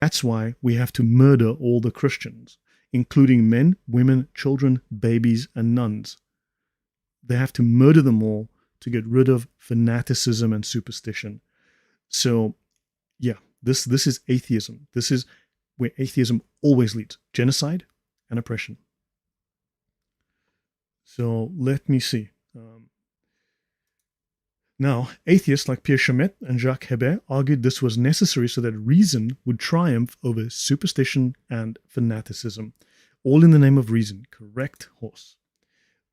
That's why we have to murder all the Christians, including men, women, children, babies, and nuns. They have to murder them all to get rid of fanaticism and superstition. So, yeah, this is atheism. This is where atheism always leads: genocide and oppression. So let me see. Now, atheists like Pierre Chamet and Jacques Hébert argued this was necessary so that reason would triumph over superstition and fanaticism, all in the name of reason. Correct, horse.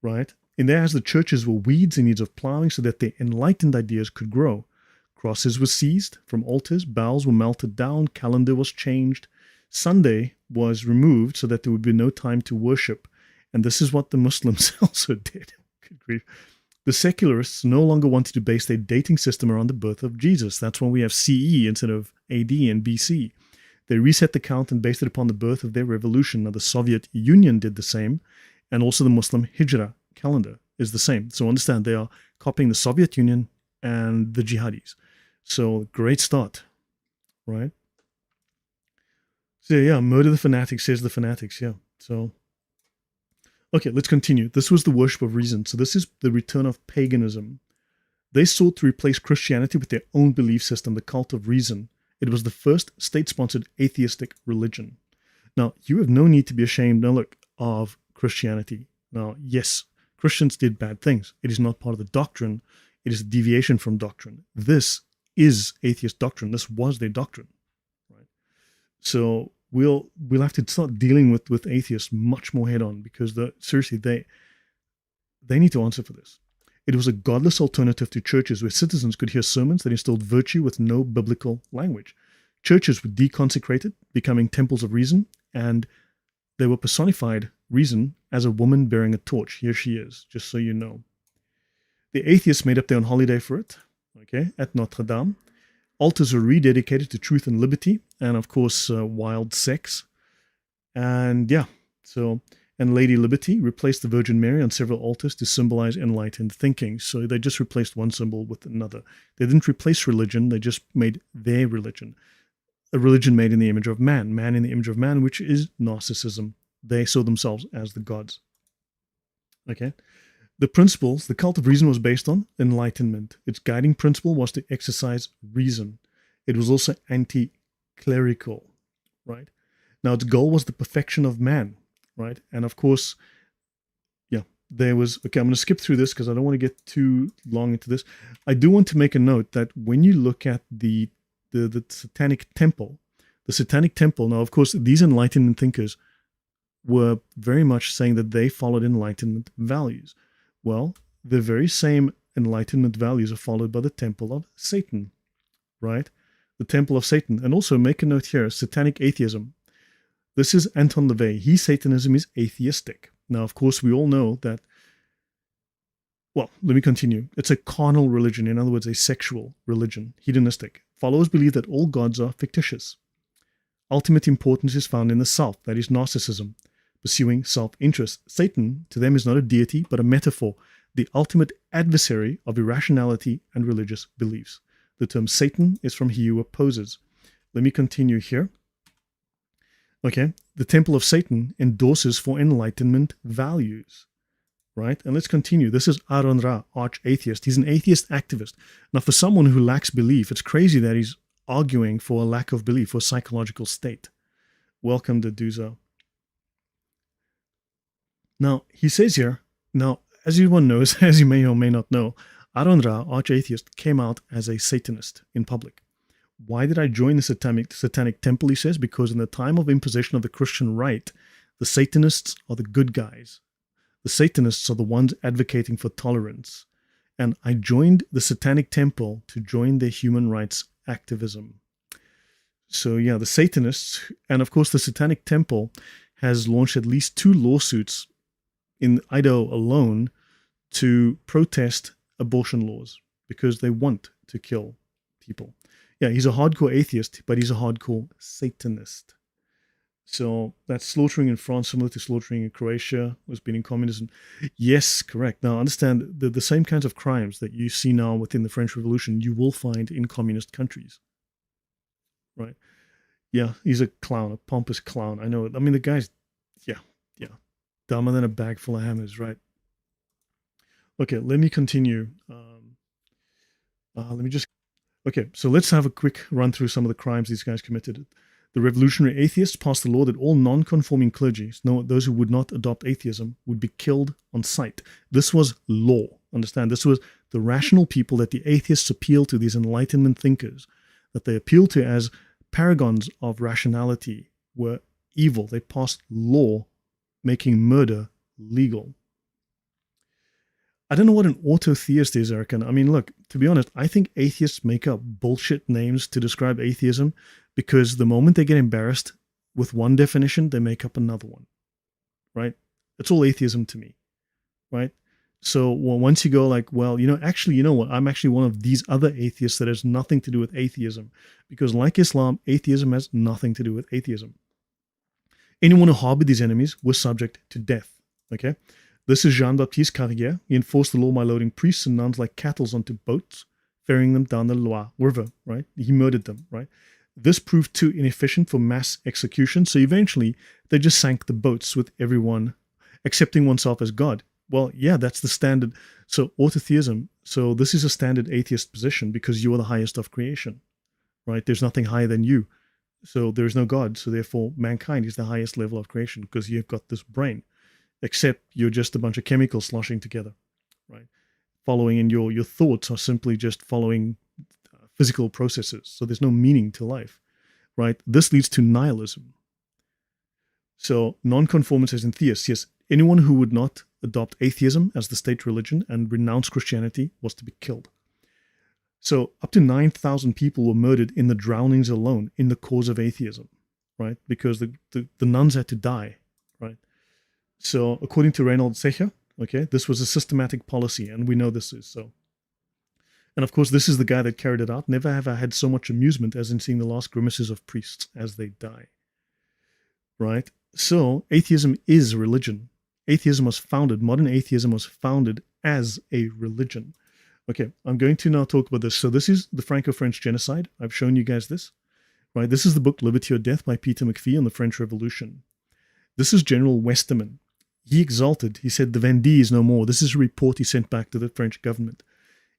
Right? In there, as the churches were weeds in need of plowing so that their enlightened ideas could grow. Crosses were seized from altars, bells were melted down, calendar was changed, Sunday was removed so that there would be no time to worship. And this is what the Muslims also did. Good grief. The secularists no longer wanted to base their dating system around the birth of Jesus. That's why we have CE instead of AD and BC. They reset the count and based it upon the birth of their revolution. Now, the Soviet Union did the same, and also the Muslim Hijra calendar is the same. So understand, they are copying the Soviet Union and the jihadis. So great start, right? So yeah, murder the fanatics, says the fanatics, yeah. So, okay, let's continue. This was the worship of reason. So this is the return of paganism. They sought to replace Christianity with their own belief system, the cult of reason. It was the first state-sponsored atheistic religion. Now, you have no need to be ashamed, now look, of Christianity. Now, yes, Christians did bad things. It is not part of the doctrine. It is a deviation from doctrine. This is atheist doctrine. This was their doctrine. Right? So we'll have to start dealing with atheists much more head on, because seriously, they need to answer for this. It was a godless alternative to churches where citizens could hear sermons that instilled virtue with no biblical language. Churches were deconsecrated, becoming temples of reason, and they were personified reason as a woman bearing a torch. Here she is, just so you know. The atheists made up their own holiday for it, okay, at Notre Dame. Altars were rededicated to truth and liberty, and of course, wild sex. And yeah, and Lady Liberty replaced the Virgin Mary on several altars to symbolize enlightened thinking. So they just replaced one symbol with another. They didn't replace religion, they just made their religion. A religion made in the image of man in the image of man, which is narcissism. They saw themselves as the gods. Okay? The principles, the cult of reason was based on enlightenment. Its guiding principle was to exercise reason. It was also anti-clerical, right? Now, its goal was the perfection of man, right? And of course, yeah, there was, okay, I'm going to skip through this because I don't want to get too long into this. I do want to make a note that when you look at the Satanic Temple, now, of course, these Enlightenment thinkers were very much saying that they followed Enlightenment values. Well, the very same Enlightenment values are followed by the Temple of Satan, right? The Temple of Satan. And also make a note here, Satanic Atheism. This is Anton LaVey. His Satanism is atheistic. Now, of course, we all know that, well, let me continue. It's a carnal religion, in other words, a sexual religion, hedonistic. Followers believe that all gods are fictitious. Ultimate importance is found in the self, that is narcissism, pursuing self-interest. Satan, to them, is not a deity, but a metaphor, the ultimate adversary of irrationality and religious beliefs. The term Satan is from he who opposes. Let me continue here. Okay, the Temple of Satan endorses for Enlightenment values, right? And let's continue. This is Aaron Ra, arch-atheist. He's an atheist activist. Now, for someone who lacks belief, it's crazy that he's arguing for a lack of belief, for a psychological state. Welcome to Duzo. Now, he says here, now, as everyone knows, as you may or may not know, Aaron Ra, arch-atheist, came out as a Satanist in public. Why did I join the satanic temple, he says? Because in the time of imposition of the Christian right, the Satanists are the good guys. The Satanists are the ones advocating for tolerance. And I joined the Satanic Temple to join their human rights activism. So yeah, the Satanists, and of course the Satanic Temple has launched at least 2 lawsuits in Idaho alone to protest abortion laws because they want to kill people. Yeah, he's a hardcore atheist, but he's a hardcore Satanist. So that's slaughtering in France, similar to slaughtering in Croatia, was being in communism. Yes, correct. Now, understand the same kinds of crimes that you see now within the French Revolution, you will find in communist countries, right? Yeah, he's a clown, a pompous clown. I know it. I mean, the guy's, yeah, yeah, dumber than a bag full of hammers, right? Okay, let me continue. Let me just Okay, so let's have a quick run through some of the crimes these guys committed. The revolutionary atheists passed a law that all non-conforming clergy, no, those who would not adopt atheism, would be killed on sight. This was law. Understand? This was the rational people that the atheists appeal to, these Enlightenment thinkers, that they appeal to as paragons of rationality, were evil. They passed law making murder legal. I don't know what an autotheist is, Erican. I mean, look, to be honest, I think atheists make up bullshit names to describe atheism because the moment they get embarrassed with one definition, they make up another one, right? It's all atheism to me, right? So once you go like, well, actually, you know what? I'm actually one of these other atheists that has nothing to do with atheism because like Islam, atheism has nothing to do with atheism. Anyone who harbored these enemies was subject to death, okay? This is Jean-Baptiste Carrière. He enforced the law by loading priests and nuns like cattle onto boats, ferrying them down the Loire River, right? He murdered them, right? This proved too inefficient for mass execution, so eventually they just sank the boats with everyone accepting oneself as God. Well, yeah, that's the standard. So autotheism, so this is a standard atheist position because you are the highest of creation, right? There's nothing higher than you. So there is no God. So therefore, mankind is the highest level of creation because you've got this brain, except you're just a bunch of chemicals sloshing together, right? Following in your thoughts are simply just following physical processes. So there's no meaning to life, right? This leads to nihilism. So nonconformists and theists, yes, anyone who would not adopt atheism as the state religion and renounce Christianity was to be killed. So up to 9,000 people were murdered in the drownings alone in the cause of atheism, right? Because the nuns had to die, right? So according to Reinhold Secher, okay, this was a systematic policy, and we know this is so. And of course, this is the guy that carried it out. Never have I had so much amusement as in seeing the last grimaces of priests as they die, right? So atheism is religion. Atheism was founded, modern atheism was founded as a religion. Okay, I'm going to now talk about this. So this is the Franco-French genocide. I've shown you guys this, right? This is the book Liberty or Death by Peter McPhee on the French Revolution. This is General Westermann. He exulted. He said, the Vendée is no more. This is a report he sent back to the French government.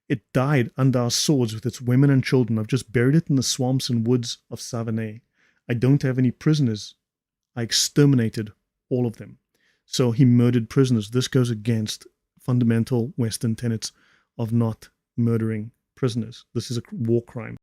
It died under our swords with its women and children. I've just buried it in the swamps and woods of Savonay. I don't have any prisoners. I exterminated all of them. So he murdered prisoners. This goes against fundamental Western tenets of not murdering prisoners. This is a war crime.